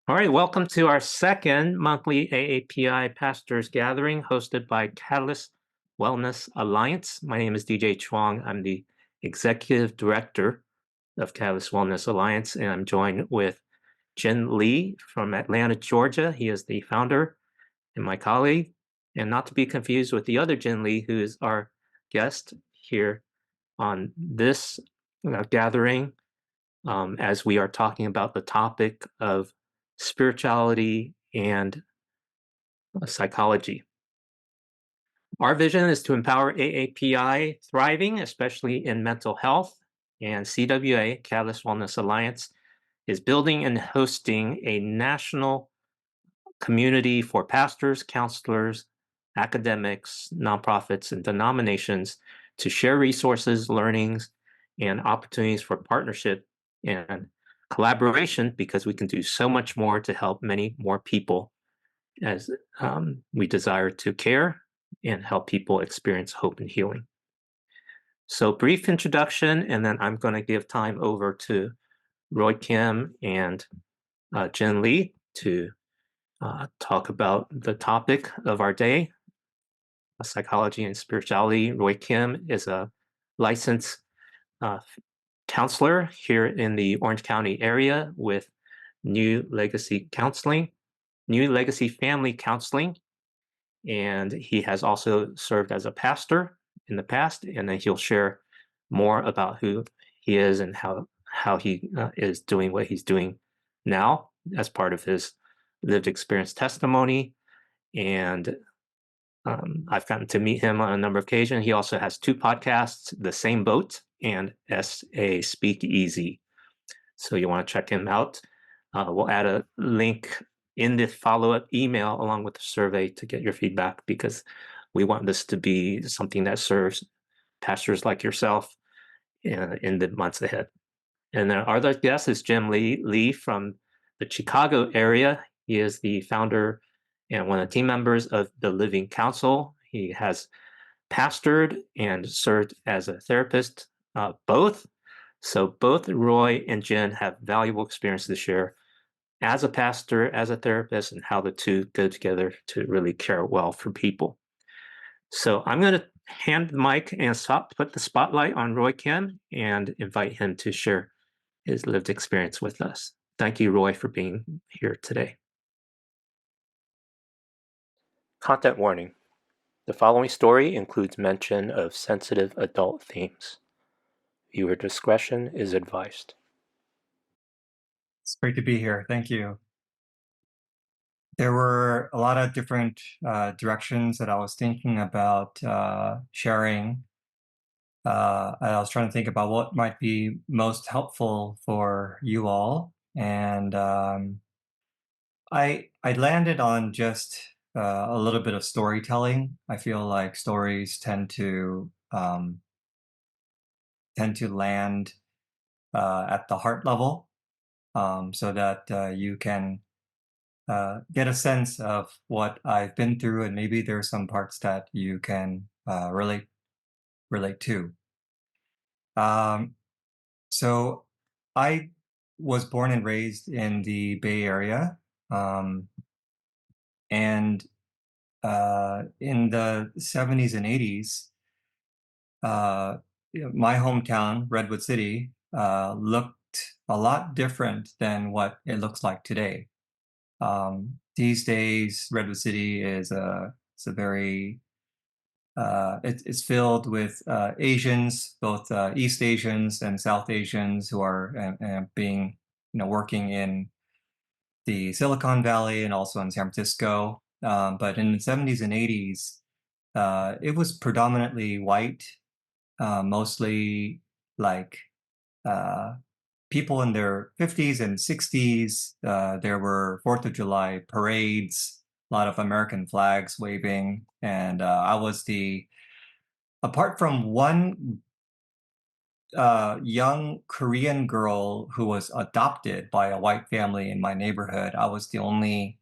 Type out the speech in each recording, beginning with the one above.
All right, welcome to our second monthly AAPI Pastors Gathering hosted by Catalyst Wellness Alliance. My name is DJ Chuang. I'm the Executive Director of Catalyst Wellness Alliance, and I'm joined with Jin Lee from Atlanta, Georgia. He is the founder and my colleague, and not to be confused with the other Jin Lee, who is our guest here on this gathering as we are talking about the topic of spirituality and psychology. Our vision is to empower AAPI thriving, especially in mental health, and CWA, Catalyst Wellness Alliance, is building and hosting a national community for pastors, counselors, academics, nonprofits, and denominations to share resources, learnings, and opportunities for partnership and collaboration, because we can do so much more to help many more people as we desire to care and help people experience hope and healing. So brief introduction, and then I'm going to give time over to Roy Kim and Jen Lee to talk about the topic of our day, psychology and spirituality. Roy Kim is a licensed counselor here in the Orange County area with New Legacy Family Counseling, and he has also served as a pastor in the past, and then he'll share more about who he is and how he is doing what he's doing now as part of his lived experience testimony. And I've gotten to meet him on a number of occasions. He also has two podcasts, The Same Boat and SA Speak Easy. So you want to check him out. We'll add a link in the follow-up email along with the survey to get your feedback, because we want this to be something that serves pastors like yourself in the months ahead. And then our other guest is Jim Lee from the Chicago area. He is the founder and one of the team members of the Living Council. He has pastored and served as a therapist, both. So both Roy and Jen have valuable experience to share as a pastor, as a therapist, and how the two go together to really care well for people. So I'm going to hand the mic and put the spotlight on Roy Kim and invite him to share his lived experience with us. Thank you, Roy, for being here today. Content warning. The following story includes mention of sensitive adult themes. Viewer discretion is advised. It's great to be here. Thank you. There were a lot of different directions that I was thinking about sharing. I was trying to think about what might be most helpful for you all. And I landed on just a little bit of storytelling. I feel like stories tend to land at the heart level, so that you can get a sense of what I've been through, and maybe there's some parts that you can relate to. So I was born and raised in the Bay Area, and in the 70s and 80s, my hometown, Redwood City, looked a lot different than what it looks like today. These days, Redwood City is it's a very it's filled with Asians, both East Asians and South Asians, who are being working in the Silicon Valley and also in San Francisco. But in the 70s and 80s, it was predominantly white, mostly like people in their 50s and 60s. There were 4th of July parades, a lot of American flags waving. And I was apart from one young Korean girl who was adopted by a white family in my neighborhood, I was the only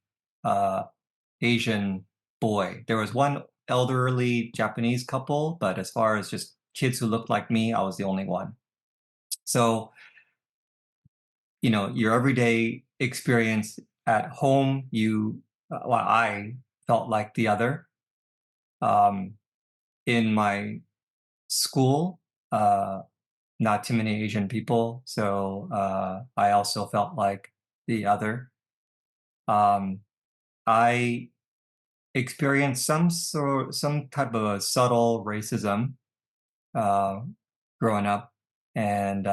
Asian boy. There was one elderly Japanese couple, but as far as just kids who looked like me, I was the only one. So your everyday experience at home, well, I felt like the other. Um, in my school, not too many Asian people, so I also felt like the other. Um, I experienced some type of a subtle racism uh, growing up, and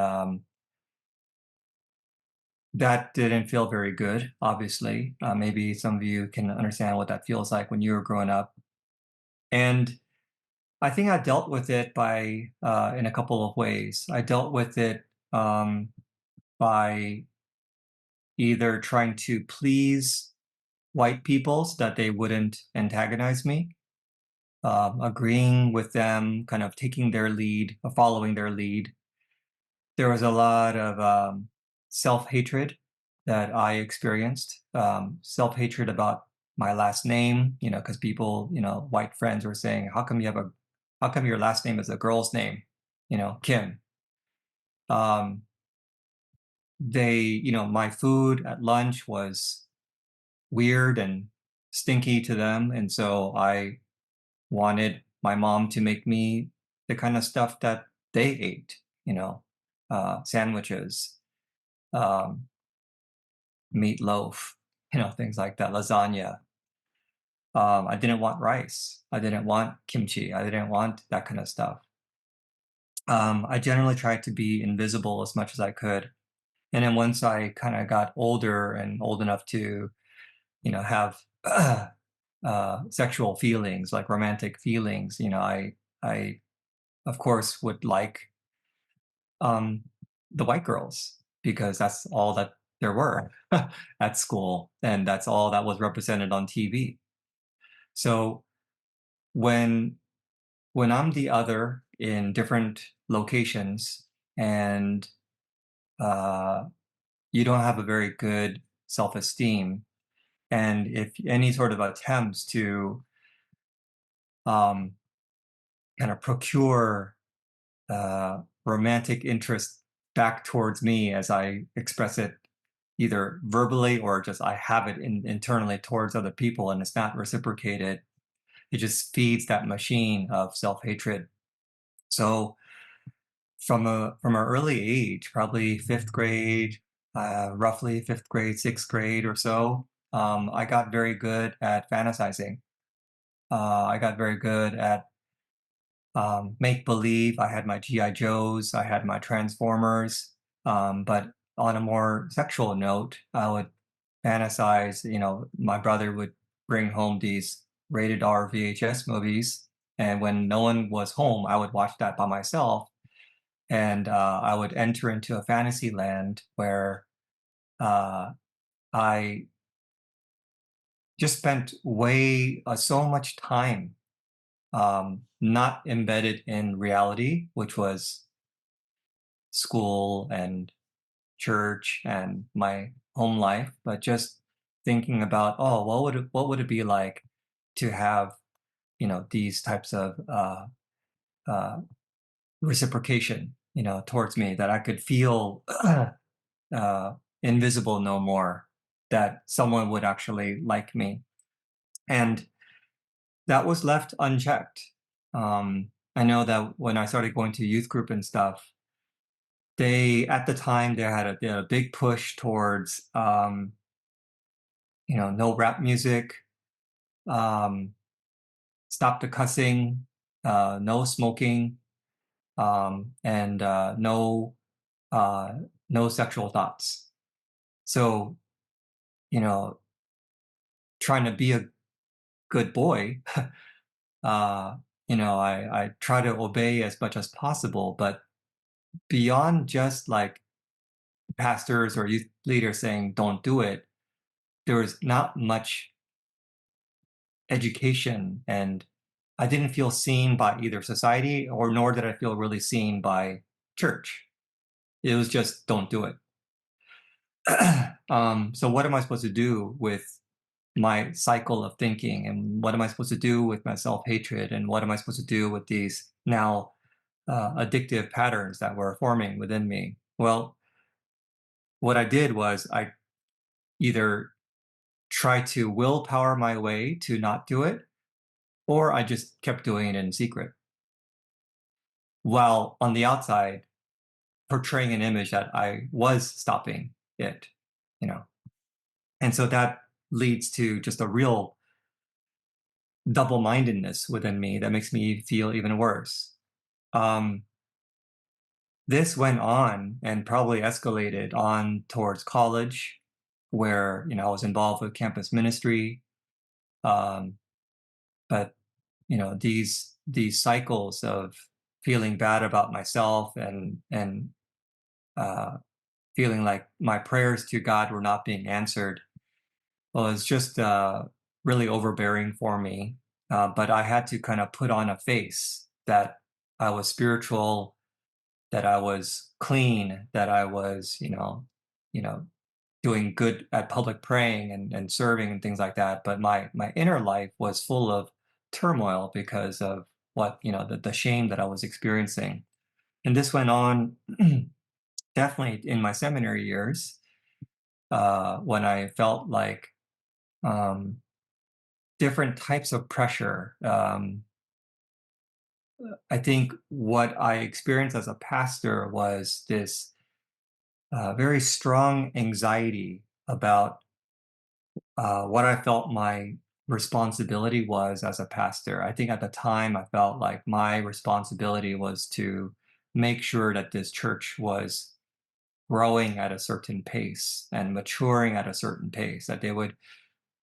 that didn't feel very good. Obviously, maybe some of you can understand what that feels like when you were growing up, and I think I dealt with it by in a couple of ways. I dealt with it by either trying to please white people so that they wouldn't antagonize me, agreeing with them, kind of taking their lead, following their lead. There was a lot of self-hatred that I experienced, self-hatred about my last name, because people, white friends were saying, how come your last name is a girl's name, Kim? Um, my food at lunch was weird and stinky to them. And so I wanted my mom to make me the kind of stuff that they ate, sandwiches, um, meatloaf, things like that, lasagna. I didn't want rice. I didn't want kimchi. I didn't want that kind of stuff. I generally tried to be invisible as much as I could. And then once I kind of got older and old enough to, have sexual feelings, like romantic feelings, I of course would like um, the white girls because that's all that there were at school, and that's all that was represented on TV. So when I'm the other in different locations, and uh, you don't have a very good self-esteem, and if any sort of attempts to um, kind of procure romantic interest back towards me as I express it either verbally or just I have it internally towards other people and it's not reciprocated, it just feeds that machine of self-hatred. So from an early age, probably fifth grade, roughly fifth grade, sixth grade or so, I got very good at fantasizing. I got very good at make believe. I had my GI Joes, I had my Transformers, but on a more sexual note, I would fantasize. My brother would bring home these rated R VHS movies, and when no one was home, I would watch that by myself, and I would enter into a fantasy land where uh, I just spent way so much time not embedded in reality, which was school and church and my home life, but just thinking about, oh, what would it be like to have these types of uh, reciprocation towards me, that I could feel invisible no more, that someone would actually like me, and that was left unchecked. I know that when I started going to youth group and stuff, they at the time they had a big push towards no rap music, um, stop the cussing, no smoking, and uh, no sexual thoughts. So you know, trying to be a good boy, I try to obey as much as possible, but beyond just like pastors or youth leaders saying don't do it, there was not much education, and I didn't feel seen by either society, or nor did I feel really seen by church. It was just don't do it. So what am I supposed to do with my cycle of thinking, and what am I supposed to do with my self-hatred, and what am I supposed to do with these now addictive patterns that were forming within me? Well, what I did was I either try to willpower my way to not do it, or I just kept doing it in secret. While on the outside, portraying an image that I was stopping it, you know. And so that leads to just a real double-mindedness within me that makes me feel even worse. Um, this went on and probably escalated on towards college, where I was involved with campus ministry. Um, but these cycles of feeling bad about myself and uh, feeling like my prayers to God were not being answered, well, it's just really overbearing for me. But I had to kind of put on a face that I was spiritual, that I was clean, that I was, you know, doing good at public praying and serving and things like that. But my inner life was full of turmoil because of what, the shame that I was experiencing. And this went on definitely in my seminary years, when I felt like um, different types of pressure. I think what I experienced as a pastor was this very strong anxiety about what I felt my responsibility was as a pastor. I think at the time I felt like my responsibility was to make sure that this church was growing at a certain pace and maturing at a certain pace, that they would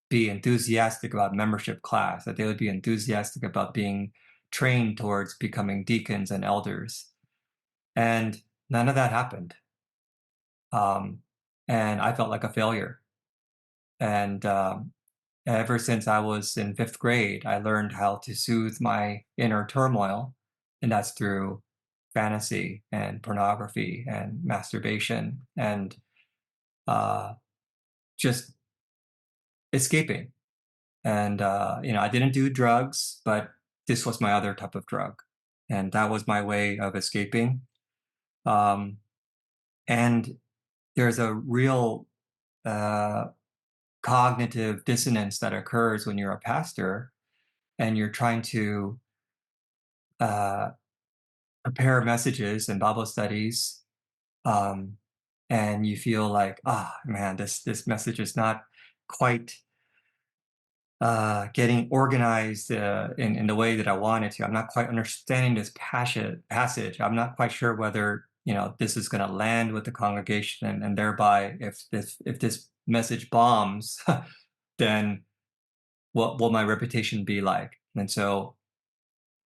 be enthusiastic about membership class, that they would be enthusiastic about being trained towards becoming deacons and elders. And none of that happened. Um, and I felt like a failure. And ever since I was in fifth grade, I learned how to soothe my inner turmoil, and that's through fantasy and pornography and masturbation and uh, just escaping. And I didn't do drugs, but this was my other type of drug, and that was my way of escaping. Um, and there's a real uh, cognitive dissonance that occurs when you're a pastor and you're trying to uh, prepare messages and Bible studies, um, and you feel like, ah, man, this message is not quite getting organized in the way that I wanted to. I'm not quite understanding this passage. I'm not quite sure whether this is going to land with the congregation, and thereby, if this message bombs, then what will my reputation be like? And so,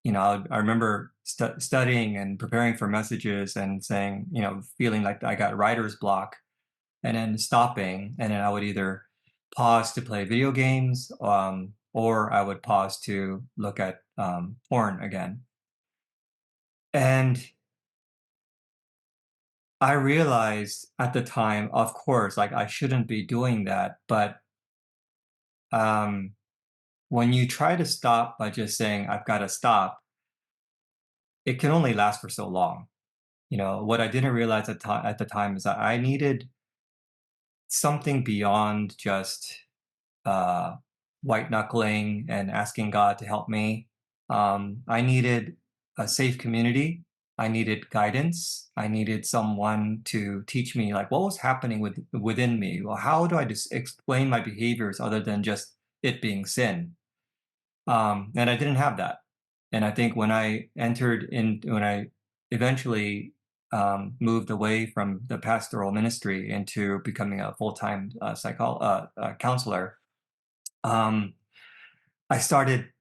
I remember studying and preparing for messages and saying, feeling like I got writer's block, and then stopping, and then I would either pause to play video games, or I would pause to look at porn again. And I realized at the time, of course, like I shouldn't be doing that, but um, when you try to stop by just saying I've got to stop, it can only last for so long. What I didn't realize at the time is that I needed something beyond just uh, white knuckling and asking God to help me. I needed a safe community. I needed guidance. I needed someone to teach me like what was happening within me. Well, how do I just explain my behaviors other than just it being sin? And I didn't have that. And I think when I eventually moved away from the pastoral ministry into becoming a full-time counselor, um, I started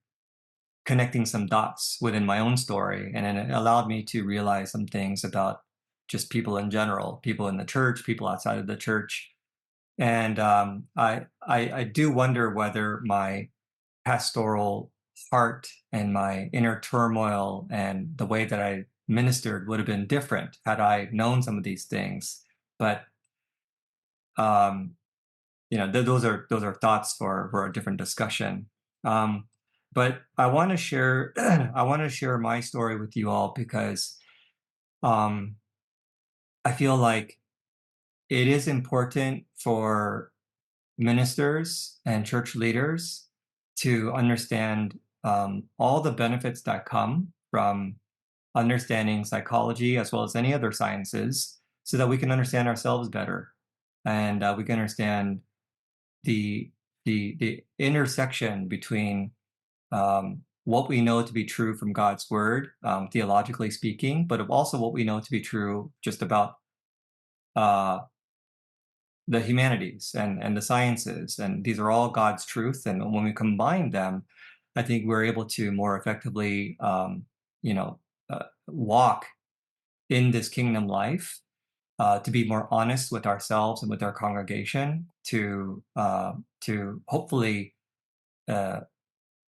connecting some dots within my own story, and then it allowed me to realize some things about just people in general, people in the church, people outside of the church. And I do wonder whether my pastoral heart and my inner turmoil and the way that I ministered would have been different had I known some of these things. But um, those are thoughts for a different discussion. Um, but I want to share I want to share my story with you all because um, I feel like it is important for ministers and church leaders to understand all the benefits that come from understanding psychology as well as any other sciences so that we can understand ourselves better and we can understand the the intersection between what we know to be true from God's word, theologically speaking, but also what we know to be true just about uh, the humanities and the sciences. And these are all God's truth. And when we combine them, I think we're able to more effectively, walk in this kingdom life, to be more honest with ourselves and with our congregation, to hopefully uh,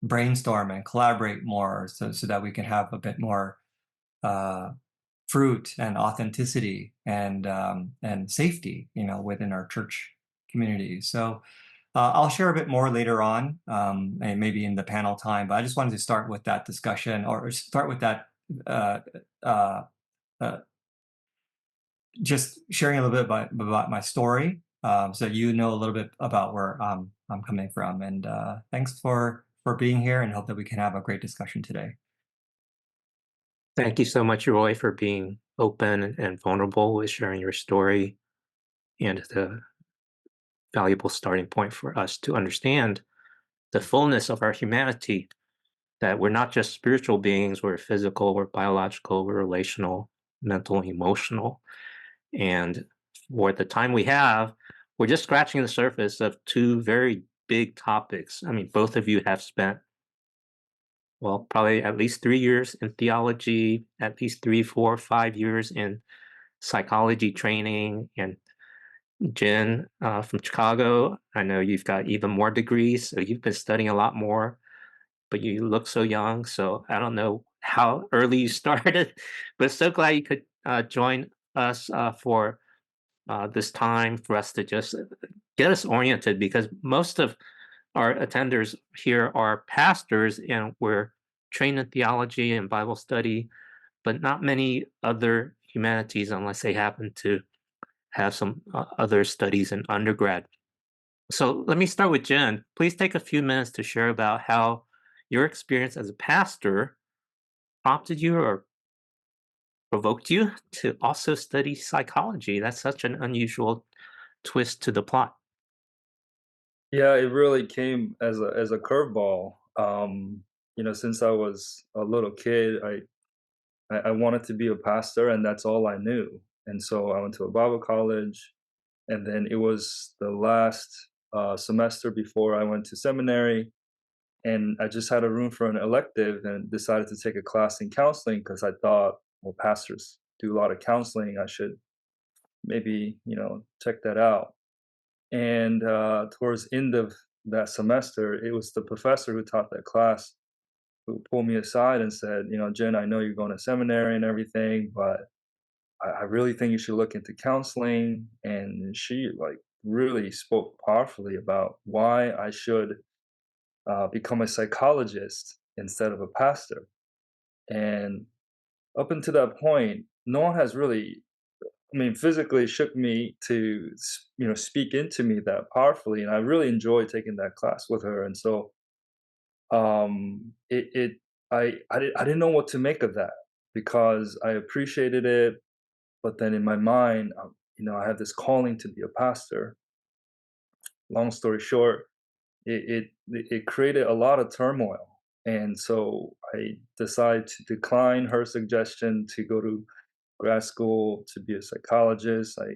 brainstorm and collaborate more, so that we can have a bit more uh, fruit and authenticity and safety, within our church community. So I'll share a bit more later on, and maybe in the panel time. But I just wanted to start with that discussion, or start with that. Uh, uh, uh, just sharing a little bit about my story, so you know a little bit about where I'm coming from. And thanks for being here, and hope that we can have a great discussion today. Thank you so much, Roy, for being open and vulnerable with sharing your story and the valuable starting point for us to understand the fullness of our humanity, that we're not just spiritual beings, we're physical, we're biological, we're relational, mental, emotional. And for the time we have, we're just scratching the surface of two very big topics. I mean, both of you have spent, well, probably at least 3 years in theology, at least 3, 4, 5 years in psychology training. And Jen, from Chicago, I know you've got even more degrees, so you've been studying a lot more, but you look so young. So I don't know how early you started, but so glad you could join us for this time for us to just get us oriented, because most of our attenders here are pastors and we're trained in theology and Bible study, but not many other humanities unless they happen to have some other studies in undergrad. So let me start with Jen. Please take a few minutes to share about how your experience as a pastor prompted you or provoked you to also study psychology. That's such an unusual twist to the plot. Yeah, it really came as a curveball. Since I was a little kid, I wanted to be a pastor, and that's all I knew. And so I went to a Bible college, and then it was the last semester before I went to seminary, and I just had a room for an elective, and decided to take a class in counseling because I thought, well, pastors do a lot of counseling. I should maybe check that out. And towards end of that semester, it was the professor who taught that class who pulled me aside and said, Jen, I know you're going to seminary and everything, but I really think you should look into counseling. And she like really spoke powerfully about why I should become a psychologist instead of a pastor. And up until that point, no one has really, I mean, physically shook me to, speak into me that powerfully, and I really enjoyed taking that class with her. And so, it I didn't know what to make of that because I appreciated it, but then in my mind, I have this calling to be a pastor. Long story short, it created a lot of turmoil, and so I decided to decline her suggestion to go to grad school to be a psychologist. I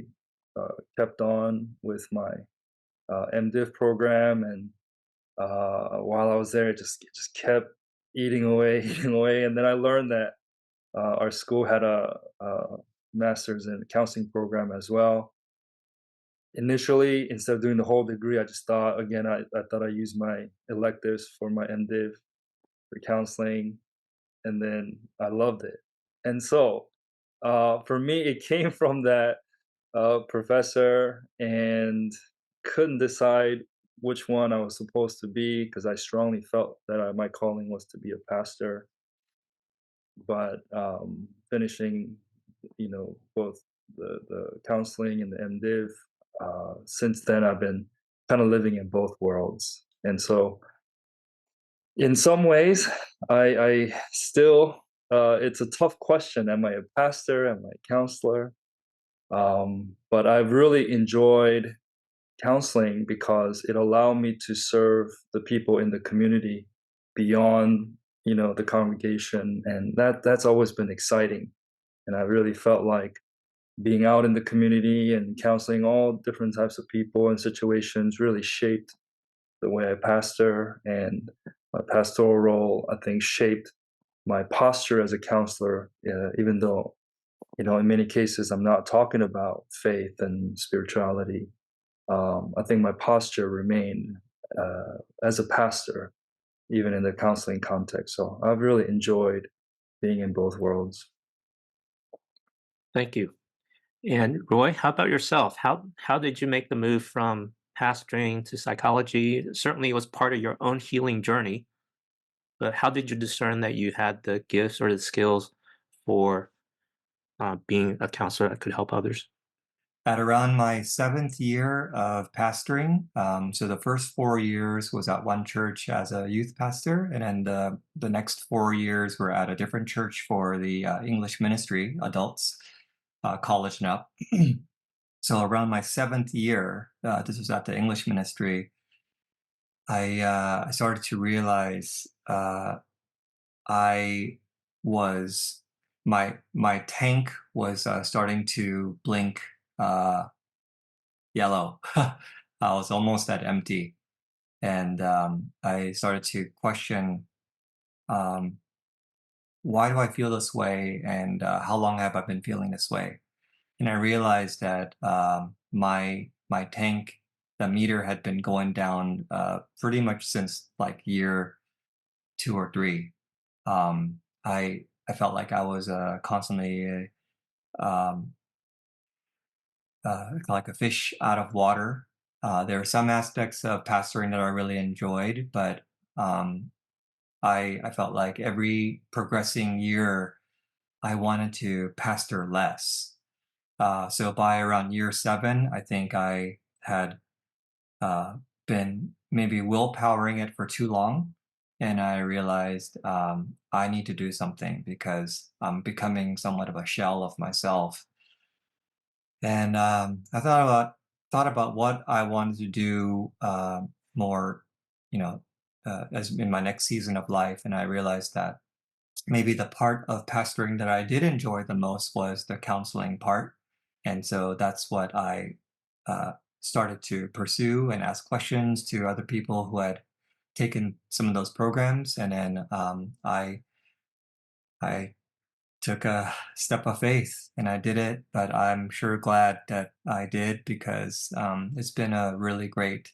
kept on with my MDiv program, and while I was there, it just kept eating away, eating away. And then I learned that our school had a master's in counseling program as well. Initially, instead of doing the whole degree, I just thought again. I thought I used my electives for my MDiv for counseling, and then I loved it. And so, for me, it came from that professor, and couldn't decide which one I was supposed to be because I strongly felt that my calling was to be a pastor. But finishing, both the counseling and the MDiv, since then I've been kind of living in both worlds. And so in some ways, I still, it's a tough question. Am I a pastor? Am I a counselor? But I've really enjoyed counseling because it allowed me to serve the people in the community beyond, the congregation. And that's always been exciting. And I really felt like being out in the community and counseling all different types of people and situations really shaped the way I pastor, and my pastoral role, I think, shaped my posture as a counselor, even though, in many cases, I'm not talking about faith and spirituality. I think my posture remained as a pastor, even in the counseling context. So I've really enjoyed being in both worlds. Thank you. And Roy, how about yourself? How did you make the move from pastoring to psychology? Certainly, it was part of your own healing journey, but how did you discern that you had the gifts or the skills for being a counselor that could help others? At around my 7th year of pastoring, so the first 4 years was at one church as a youth pastor, and then the next 4 years were at a different church for the English ministry, adults, college and up. So around my 7th year, this was at the English ministry, I started to realize I was my tank was starting to blink yellow. I was almost at empty, and I started to question, um, why do I feel this way, and how long have I been feeling this way? And I realized that my tank, the meter had been going down pretty much since like year 2 or 3. I felt like I was constantly um, like a fish out of water. There are some aspects of pastoring that I really enjoyed, but um, I felt like every progressing year I wanted to pastor less. So by around year 7, I think I had uh, been maybe willpowering it for too long. And I realized I need to do something because I'm becoming somewhat of a shell of myself. And I thought about what I wanted to do more, as in my next season of life. And I realized that maybe the part of pastoring that I did enjoy the most was the counseling part. And so that's what I uh, started to pursue and ask questions to other people who had taken some of those programs. And then I took a step of faith and I did it, but I'm sure glad that I did because it's been a really great,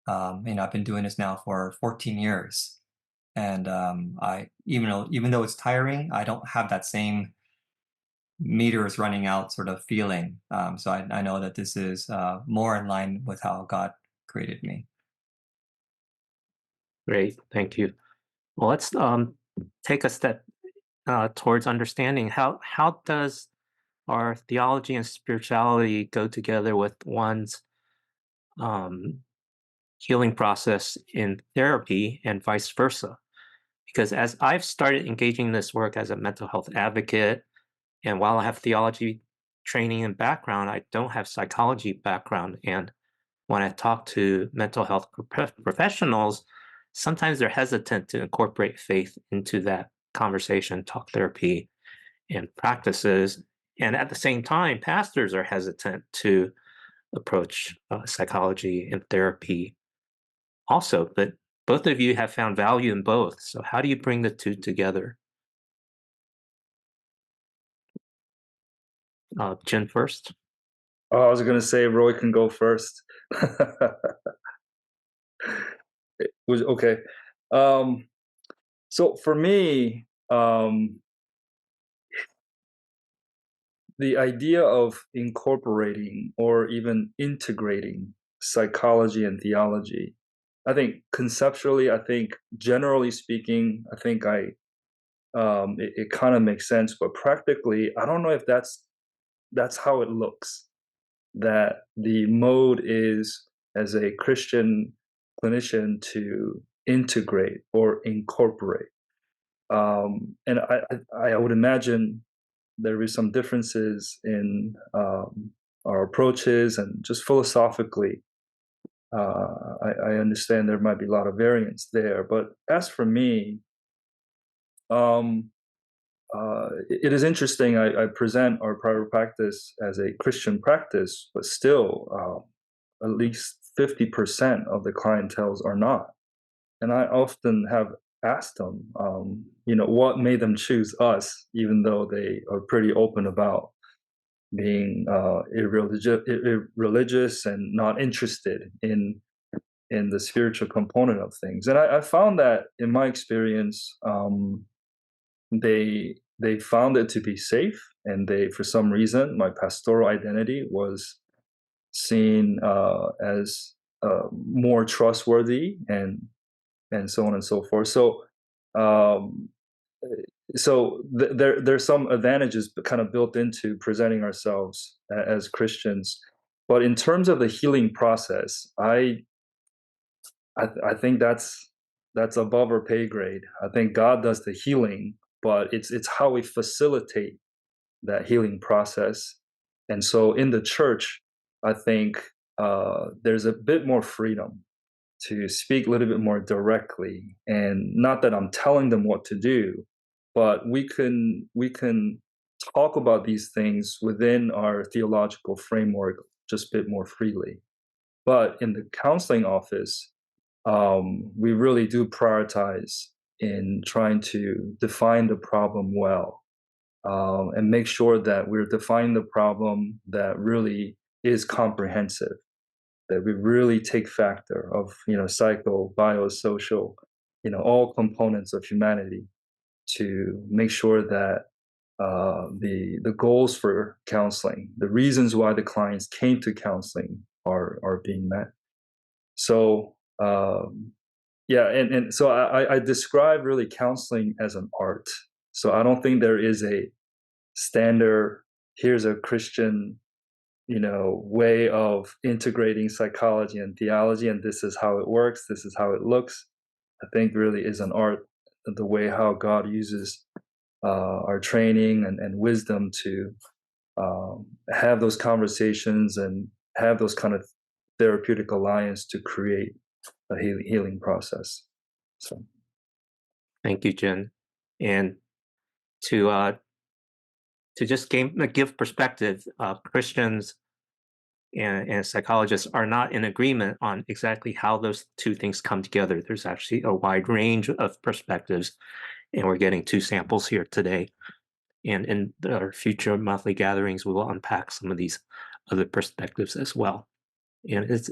I've been doing this now for 14 years. And I, even though it's tiring, I don't have that same meters running out sort of feeling. So I know that this is more in line with how God created me. Great, thank you. Well, let's take a step towards understanding how does our theology and spirituality go together with one's um, healing process in therapy and vice versa. Because as I've started engaging in this work as a mental health advocate, and while I have theology training and background, I don't have psychology background. And when I talk to mental health professionals, sometimes they're hesitant to incorporate faith into that conversation, talk therapy, and practices. And at the same time, pastors are hesitant to approach psychology and therapy also. But both of you have found value in both. So, how do you bring the two together? Jen first. Oh, I was going to say Roy can go first. It was okay. So for me, the idea of incorporating or even integrating psychology and theology, I think conceptually, I think generally speaking, I think it kind of makes sense, but practically, I don't know if that's how it looks. That the mode is as a Christian clinician to integrate or incorporate. And I would imagine there is some differences in our approaches and just philosophically. I understand there might be a lot of variance there, but as for me, um, it is interesting. I present our private practice as a Christian practice, but still, at least 50% of the clientels are not. And I often have asked them, what made them choose us, even though they are pretty open about being irreligious and not interested in the spiritual component of things. And I found that in my experience, they found it to be safe, and they, for some reason, my pastoral identity was seen as more trustworthy, and so on and so forth. Um, there's some advantages kind of built into presenting ourselves as Christians, but in terms of the healing process, I think that's above our pay grade. I think God does the healing, but it's how we facilitate that healing process. And so in the church, I think there's a bit more freedom to speak a little bit more directly, and not that I'm telling them what to do, but we can talk about these things within our theological framework just a bit more freely. But in the counseling office, we really do prioritize in trying to define the problem well, and make sure that we're defining the problem that really is comprehensive, that we really take factor of psycho, biosocial, all components of humanity to make sure that the goals for counseling, the reasons why the clients came to counseling are being met. So yeah, and so I describe really counseling as an art. So I don't think there is a standard, here's a Christian way of integrating psychology and theology, and this is how it works, this is how it looks. I think really is an art, the way how God uses our training and wisdom to have those conversations and have those kind of therapeutic alliance to create a healing process. So Thank you, Jen. And to just give perspective, Christians and psychologists are not in agreement on exactly how those two things come together. There's actually a wide range of perspectives, and we're getting two samples here today. And in our future monthly gatherings, we will unpack some of these other perspectives as well. And it's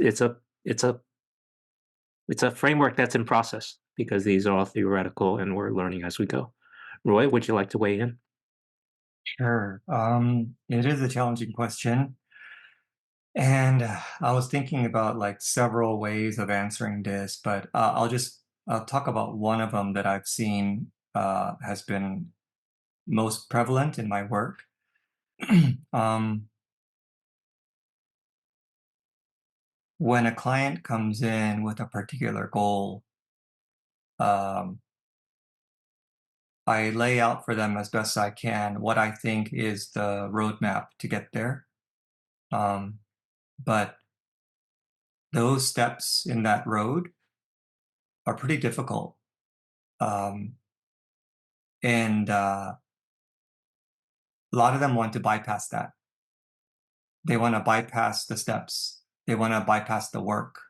a framework that's in process, because these are all theoretical and we're learning as we go. Roy, would you like to weigh in? Sure. It is a challenging question. And I was thinking about like several ways of answering this, but I'll talk about one of them that I've seen has been most prevalent in my work. When a client comes in with a particular goal, I lay out for them as best I can what I think is the roadmap to get there. But those steps in that road are pretty difficult. And a lot of them want to bypass that. They want to bypass the steps. They want to bypass the work.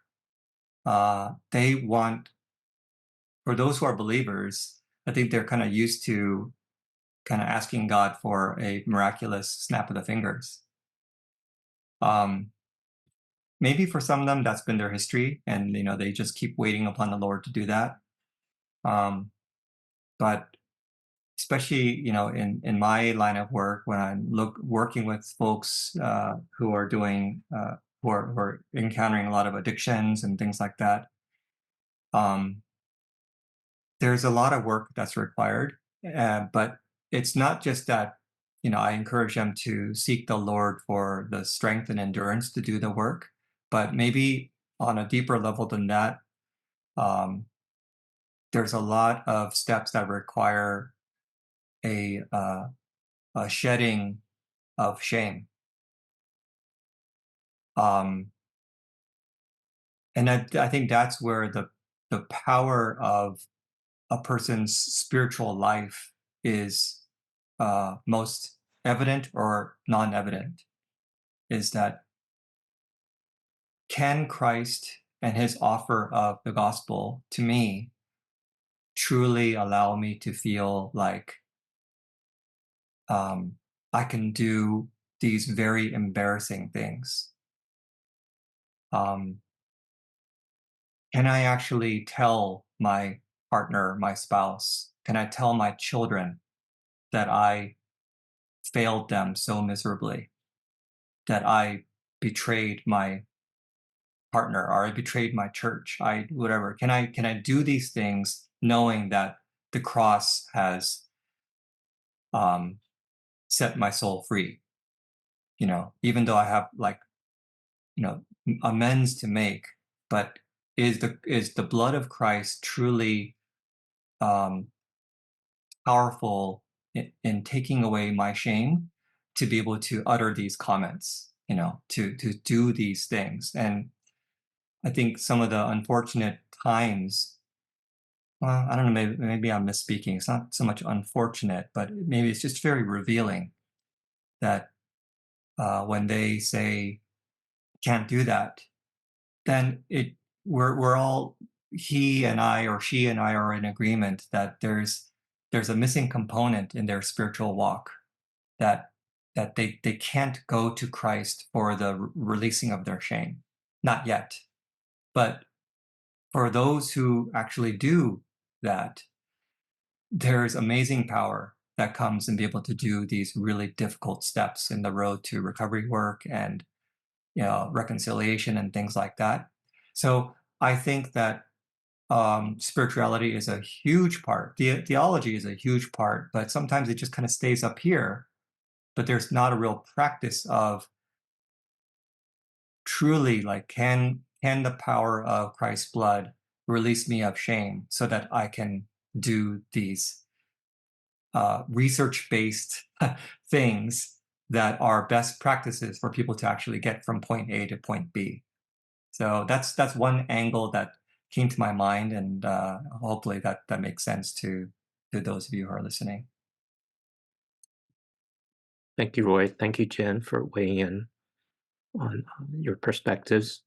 They want, for those who are believers, I think they're kind of used to kind of asking God for a miraculous snap of the fingers. Maybe for some of them, that's been their history, and they just keep waiting upon the Lord to do that. But especially, in my line of work, when I'm working with folks who are doing, who are encountering a lot of addictions and things like that, there's a lot of work that's required. But it's not just that, I encourage them to seek the Lord for the strength and endurance to do the work, but maybe on a deeper level than that, there's a lot of steps that require a shedding of shame. And I think that's where the power of a person's spiritual life is most evident or non-evident, is that can Christ and his offer of the gospel to me truly allow me to feel like I can do these very embarrassing things? Can I actually tell my partner, my spouse, can I tell my children that I failed them so miserably, that I betrayed my partner or I betrayed my church, I whatever? Can I do these things knowing that the cross has set my soul free? Even though I have amends to make, but is the blood of Christ truly um, powerful in taking away my shame to be able to utter these comments, to do these things? And I think some of the unfortunate times, well, I don't know, maybe I'm misspeaking. It's not so much unfortunate, but maybe it's just very revealing that when they say can't do that, then we're all, he and I or she and I are in agreement that there's a missing component in their spiritual walk, that they can't go to Christ for the releasing of their shame, not yet. But for those who actually do that, there's amazing power that comes in being able to do these really difficult steps in the road to recovery work and reconciliation and things like that. So I think that spirituality is a huge part. Theology is a huge part, but sometimes it just kind of stays up here. But there's not a real practice of truly like can the power of Christ's blood release me of shame so that I can do these research-based things that are best practices for people to actually get from point A to point B. So that's one angle that came to my mind, and hopefully that makes sense to those of you who are listening. Thank you, Roy. Thank you, Jen, for weighing in on your perspectives.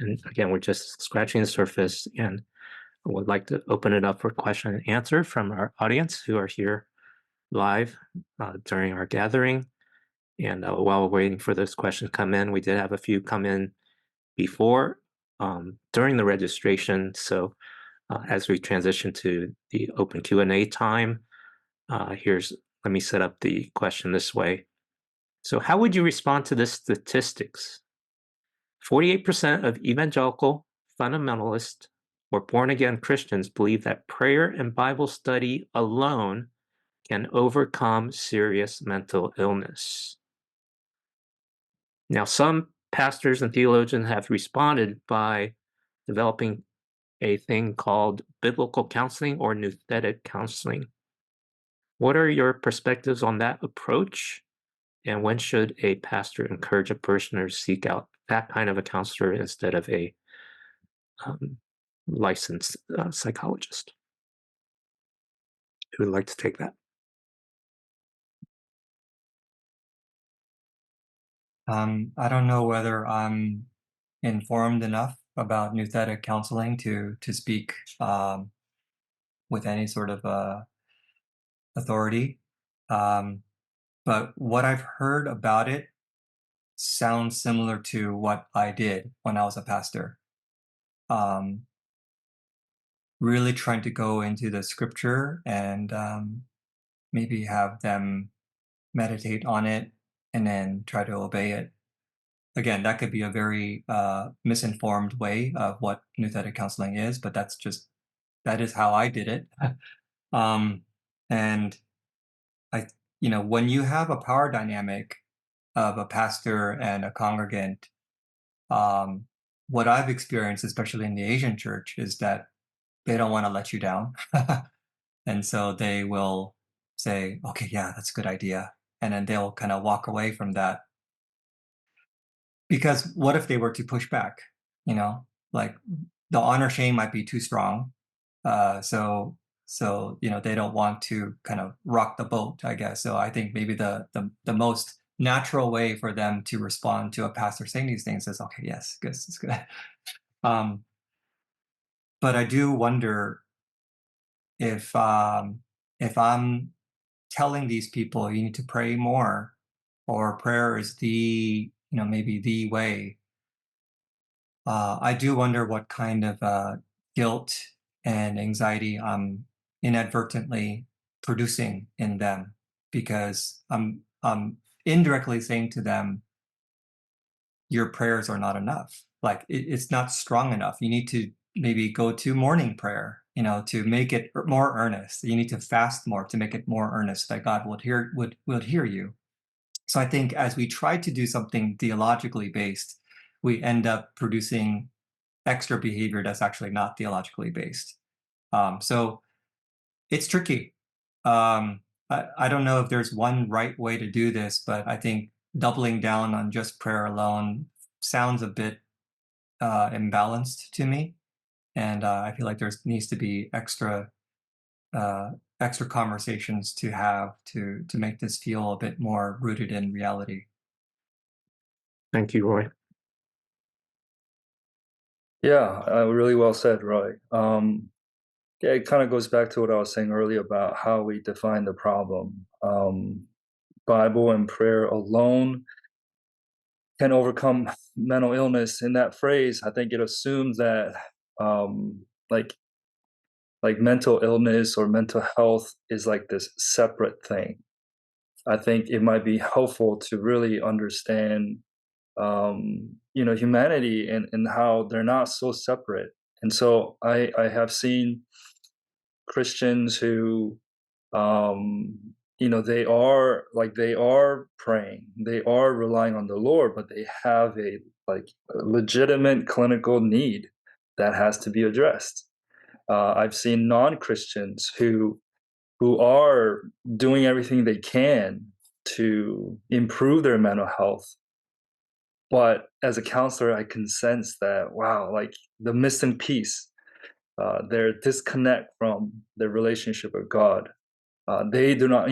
And again, we're just scratching the surface, and I would like to open it up for question and answer from our audience who are here live during our gathering. And while we're waiting for those questions to come in, we did have a few come in before during the registration. So as we transition to the open Q&A time, let me set up the question this way. So how would you respond to this statistics? 48% of evangelical fundamentalist or born-again Christians believe that prayer and Bible study alone can overcome serious mental illness. Now, some pastors and theologians have responded by developing a thing called biblical counseling or nouthetic counseling. What are your perspectives on that approach? And when should a pastor encourage a parishioner to seek out that kind of a counselor instead of a licensed psychologist? Who would like to take that? I don't know whether I'm informed enough about nouthetic counseling to speak with any sort of authority. But what I've heard about it sounds similar to what I did when I was a pastor. Really trying to go into the scripture and maybe have them meditate on it and then try to obey it. Again, that could be a very misinformed way of what nouthetic counseling is, but that is how I did it. And when you have a power dynamic of a pastor and a congregant, what I've experienced, especially in the Asian church, is that they don't want to let you down. And so they will say, okay, yeah, that's a good idea. And then they'll kind of walk away from that. Because what if they were to push back? You know, like the honor shame might be too strong. So they don't want to kind of rock the boat, I guess. So I think maybe the most natural way for them to respond to a pastor saying these things is, okay, yes, good, it's good. But I do wonder if I'm telling these people you need to pray more, or prayer is maybe the way. I do wonder what kind of guilt and anxiety I'm inadvertently producing in them, because I'm indirectly saying to them, your prayers are not enough. Like it's not strong enough. You need to maybe go to morning prayer, to make it more earnest. You need to fast more to make it more earnest, that God would hear you. So I think as we try to do something theologically based, we end up producing extra behavior that's actually not theologically based. So it's tricky. I don't know if there's one right way to do this, but I think doubling down on just prayer alone sounds a bit imbalanced to me, and I feel like there needs to be extra conversations to have to make this feel a bit more rooted in reality. Thank you, Roy. Yeah, really well said, Roy. Yeah, it kind of goes back to what I was saying earlier about how we define the problem. Bible and prayer alone can overcome mental illness. In that phrase, I think it assumes that um, like mental illness or mental health is like this separate thing. I think it might be helpful to really understand humanity and how they're not so separate. And so I have seen Christians who they are praying, they are relying on the Lord, but they have a legitimate clinical need that has to be addressed. I've seen non-Christians who are doing everything they can to improve their mental health, but as a counselor I can sense that, wow, like the missing piece, their disconnect from their relationship with God. They do not,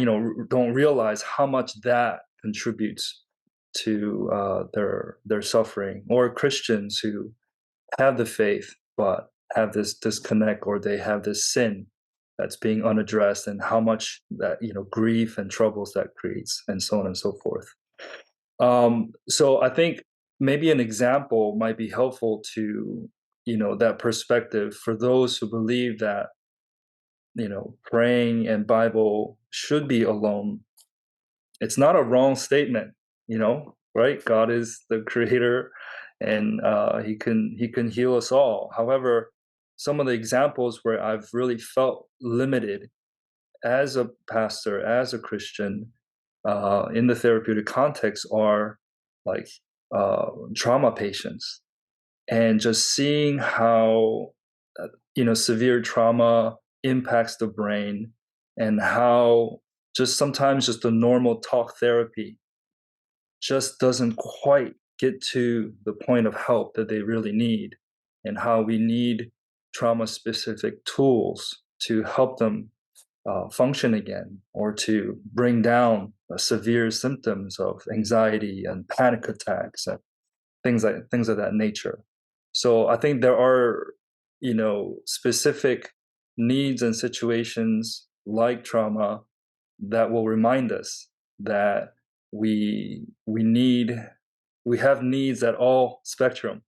don't realize how much that contributes to their suffering. Or Christians who have the faith but have this disconnect, or they have this sin that's being unaddressed, and how much that grief and troubles that creates, and so on and so forth. So I think maybe an example might be helpful to that perspective for those who believe that praying and Bible should be alone. It's not a wrong statement, right? God is the creator, and he can heal us all. However, some of the examples where I've really felt limited as a pastor, as a Christian, in the therapeutic context are like trauma patients, and just seeing how severe trauma impacts the brain, and how just sometimes just the normal talk therapy just doesn't quite get to the point of help that they really need, and how we need trauma specific tools to help them function again, or to bring down severe symptoms of anxiety and panic attacks and things of that nature. So I think there are specific needs and situations like trauma that will remind us that we have needs at all spectrum,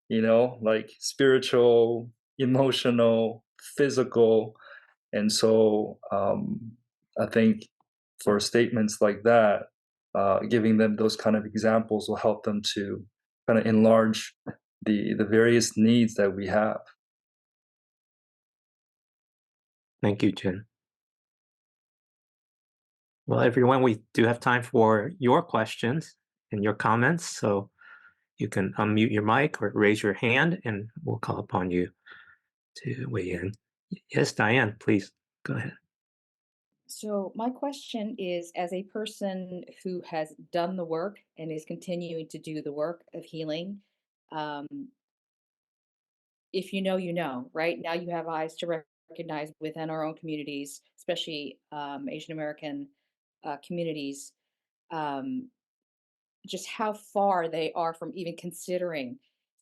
like spiritual, emotional, physical. And so I think for statements like that, giving them those kind of examples will help them to kind of enlarge the various needs that we have. Thank you, Jen. Well, everyone, we do have time for your questions and your comments. So You can unmute your mic or raise your hand, and we'll call upon you to weigh in. Yes, Diane, please go ahead. So, my question is, as a person who has done the work and is continuing to do the work of healing, um, if you know, you know, right? Now you have eyes to recognize within our own communities, especially Asian American communities, um, just how far they are from even considering.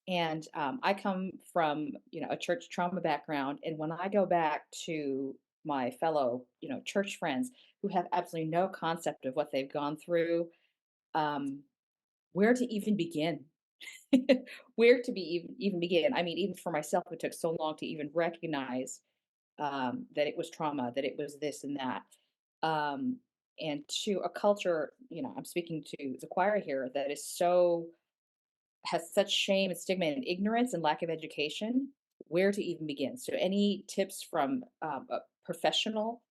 And I come from, a church trauma background, and when I go back to my fellow, church friends who have absolutely no concept of what they've gone through, um, where to even begin? Where to be even begin? I mean, even for myself, it took so long to even recognize that it was trauma, that it was this and that. Um, and to a culture, I'm speaking to the choir here, that is so has such shame and stigma and ignorance and lack of education, where to even begin? So, any tips from a professional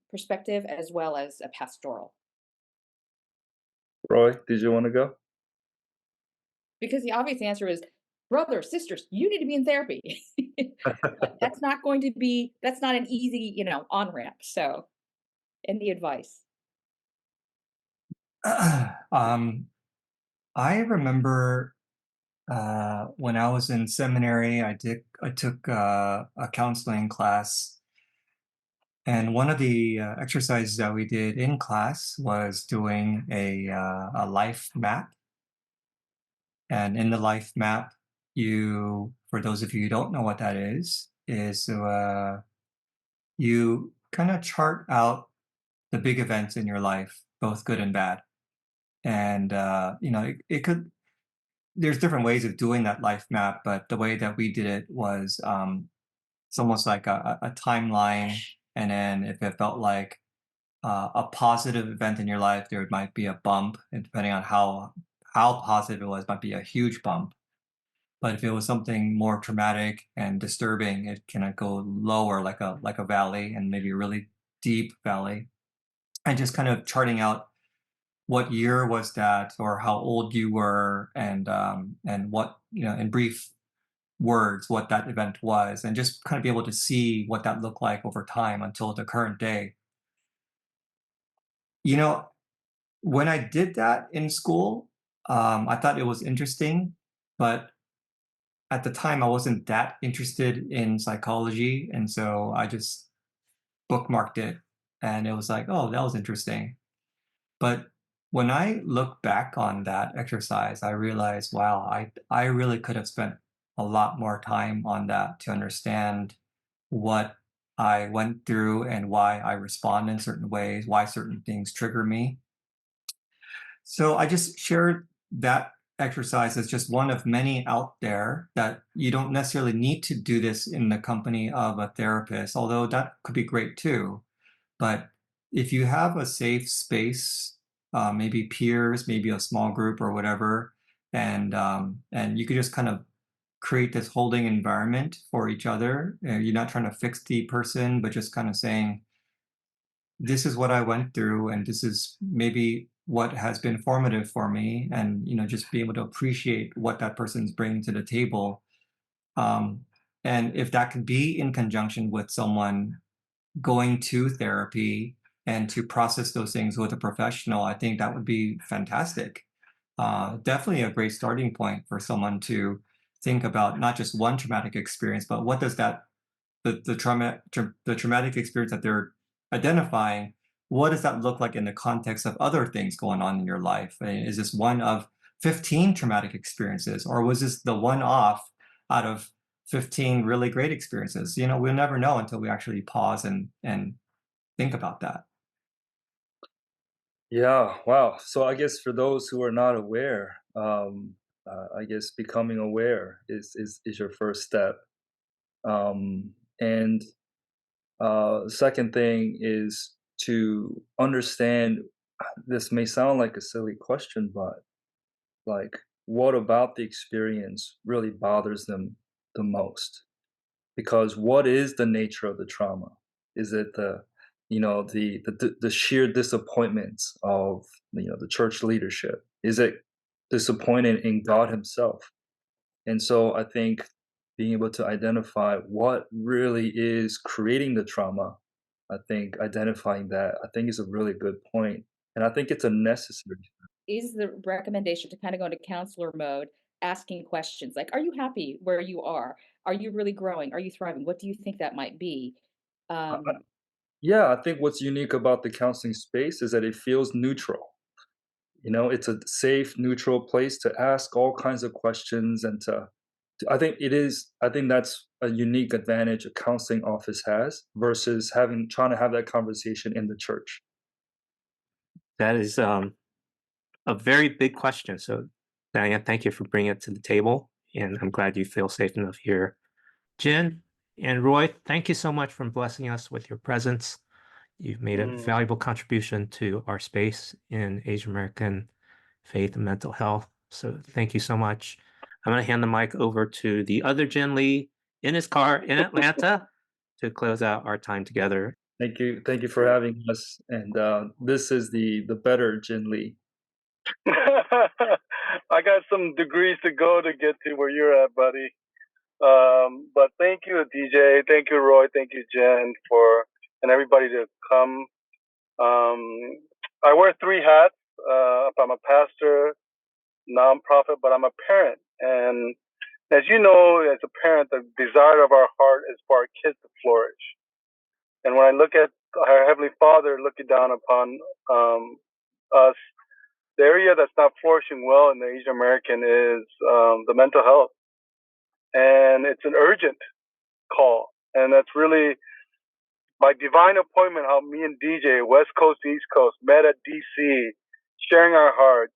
perspective as well as a pastoral? Roy, did you want to go? Because the obvious answer is, brothers, sisters, you need to be in therapy. But that's not an easy, on ramp. So, any advice? I remember when I was in seminary, I took a counseling class, and one of the exercises that we did in class was doing a life map. And in the life map, for those of you who don't know what that is you kind of chart out the big events in your life, both good and bad. And it could there's different ways of doing that life map, but the way that we did it was it's almost like a timeline. And then if it felt like a positive event in your life, there might be a bump, and depending on how positive it was, might be a huge bump. But if it was something more traumatic and disturbing, it can go lower, like a valley, and maybe a really deep valley. And just kind of charting out what year was that, or how old you were, and what, in brief words, what that event was, and just kind of be able to see what that looked like over time until the current day. You know, when I did that in school, I thought it was interesting, but at the time I wasn't that interested in psychology, and so I just bookmarked it, and it was like, oh, that was interesting. But when I look back on that exercise, I realized, wow, I really could have spent a lot more time on that to understand what I went through and why I respond in certain ways, why certain things trigger me. So I just shared that exercise as just one of many out there, that you don't necessarily need to do this in the company of a therapist, although that could be great too. But if you have a safe space, maybe peers, maybe a small group or whatever, and you could just kind of create this holding environment for each other. You're not trying to fix the person, but just kind of saying, this is what I went through, and this is maybe what has been formative for me, and just be able to appreciate what that person's bringing to the table. Um, and if that can be in conjunction with someone going to therapy and to process those things with a professional, I think that would be fantastic. Definitely a great starting point for someone to think about not just one traumatic experience, but what does the traumatic experience that they're identifying, what does that look like in the context of other things going on in your life? And is this one of 15 traumatic experiences, or was this the one off out of 15 really great experiences? We'll never know until we actually pause and think about that. Yeah, wow. So I guess for those who are not aware, I guess becoming aware is your first step. And second thing is to understand. This may sound like a silly question, but like, what about the experience really bothers them the most? Because what is the nature of the trauma? Is it the sheer disappointments of the church leadership? Is it disappointed in God himself. And so I think being able to identify what really is creating the trauma, I think identifying that, I think is a really good point. And I think it's a necessary. Is the recommendation to kind of go into counselor mode, asking questions like, "Are you happy where you are? Are you really growing? Are you thriving? What do you think that might be?" I, I- Um, yeah, I think what's unique about the counseling space is that it feels neutral. It's a safe, neutral place to ask all kinds of questions and I think I think that's a unique advantage a counseling office has versus trying to have that conversation in the church. That is a very big question. So, Diane, thank you for bringing it to the table, and I'm glad you feel safe enough here. Jen and Roy, thank you so much for blessing us with your presence. You've made a valuable contribution to our space in Asian American faith and mental health. So thank you so much. I'm going to hand the mic over to the other Jen Lee in his car in Atlanta to close out our time together. Thank you for having us. And this is the better Jin Lee. I got some degrees to go to get to where you're at, buddy. But thank you, DJ. Thank you, Roy. Thank you, Jen, and everybody to come. I wear three hats. I'm a pastor, nonprofit, but I'm a parent. And as you know, as a parent, the desire of our heart is for our kids to flourish. And when I look at our Heavenly Father looking down upon us, the area that's not flourishing well in the Asian American is the mental health. And it's an urgent call. And that's really by divine appointment how me and DJ, West Coast to East Coast, met at DC, sharing our hearts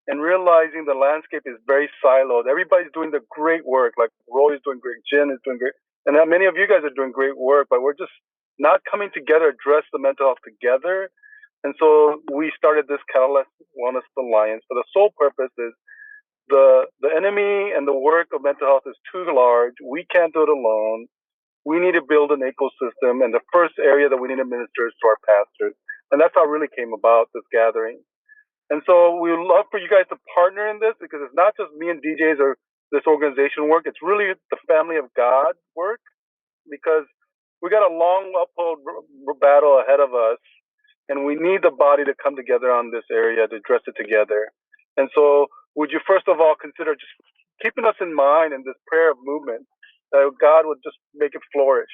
and realizing the landscape is very siloed. Everybody's doing the great work, like Roy is doing great, Jen is doing great, and many of you guys are doing great work, but we're just not coming together, address the mental health together. And so we started this Catalyst Wellness Alliance for the sole purpose is the enemy and the work of mental health is too large. We can't do it alone. We need to build an ecosystem, and the first area that we need to minister is to our pastors. And that's how it really came about, this gathering. And so we would love for you guys to partner in this because it's not just me and DJs or this organization work. It's really the family of God work because we got a long uphill battle ahead of us, and we need the body to come together on this area to address it together. And so would you first of all consider just keeping us in mind in this prayer of movement that God would just make it flourish.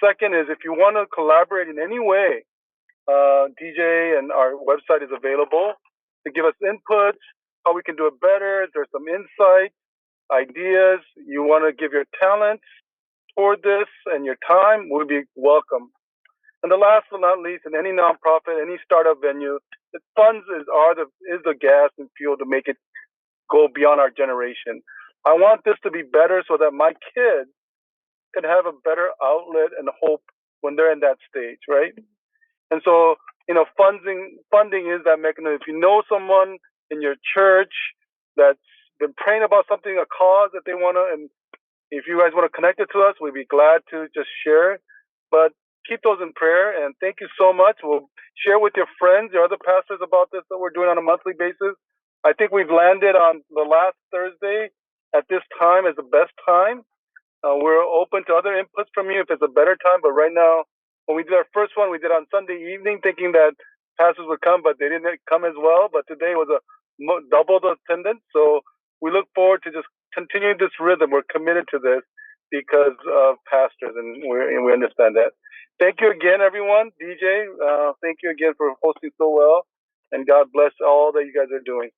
Second is if you want to collaborate in any way, DJ and our website is available to give us inputs, how we can do it better. There's some insights, ideas. You want to give your talents toward this and your time, would be welcome. And the last but not least, in any nonprofit, any startup venue, the funds is the gas and fuel to make it go beyond our generation. I want this to be better so that my kids can have a better outlet and hope when they're in that stage, right? And so, funding is that mechanism. If you know someone in your church that's been praying about something, a cause that they want to, and if you guys want to connect it to us, we'd be glad to just share. But keep those in prayer, and thank you so much. We'll share with your friends, your other pastors about this that we're doing on a monthly basis. I think we've landed on the last Thursday at this time as the best time. We're open to other inputs from you if it's a better time, but right now, when we did our first one, we did on Sunday evening thinking that pastors would come, but they didn't come as well. But today was a double the attendance. So we look forward to just continuing this rhythm. We're committed to this because of pastors, and we understand that. Thank you again, everyone. DJ, thank you again for hosting so well, and God bless all that you guys are doing.